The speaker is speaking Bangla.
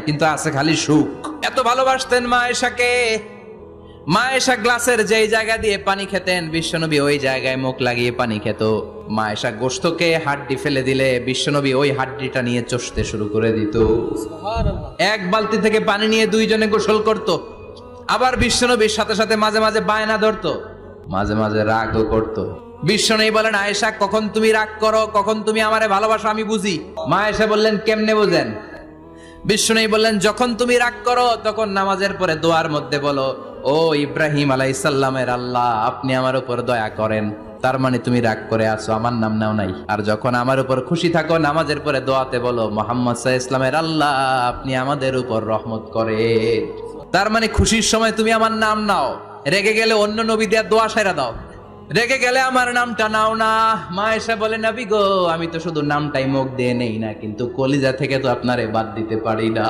কিন্তু আছে খালি সুখ। এত ভালোবাসতেন মা আয়েশাকে। মা আয়েশা গ্লাসের যেই জায়গা দিয়ে পানি খেতেন, বিশ্বনবী ওই জায়গায় মুখ লাগিয়ে পানি খেত। মা আয়েশা গোশতকে হাড্ডি ফেলে দিলে বিশ্বনবী ওই হাড্ডিটা নিয়ে চষতে শুরু করে দিত। এক বালতি থেকে পানি নিয়ে দুইজনে গোসল করত। আবার বিশ্বনবীর সাথে সাথে মাঝে মাঝে বায়না ধরতো, মাঝে মাঝে রাগও করতো। বিশ্বনবী বলেন, আয়েশা কখন তুমি রাগ করো, কখন তুমি আমারে ভালোবাসো আমি বুঝি। মা আয়েশা বললেন, কেমনে বুঝেন? বিশ্বনবী বললেন, যখন তুমি রাগ করো তখন নামাজের পরে দোয়ার মধ্যে বলো, ও ইব্রাহিম আলাইহিস সালামের আল্লাহ, আপনি আমার উপর দয়া করেন। তার মানে তুমি রাগ করে আছো, আমার নাম নাও নাই। আর যখন আমার উপর খুশি থাকো নামাজের পরে দোয়াতে বলো, মুহাম্মদ সাল্লাল্লাহু আলাইহি ওয়াসাল্লামের আল্লাহ, আপনি আমাদের উপর রহমত করেন। তার মানে খুশির সময় তুমি আমার নাম নাও, রেগে গেলে অন্য নবী দেয়া দোয়া সাইরা দাও, রেগে গেলে আমার নামটা নাও না। মা আয়েশা বলে, নবী গো, আমি তো শুধু নামটাই মুখ দিয়ে নেই না, কিন্তু কলিজা থেকে তো আপনারে বাদ দিতে পারি না।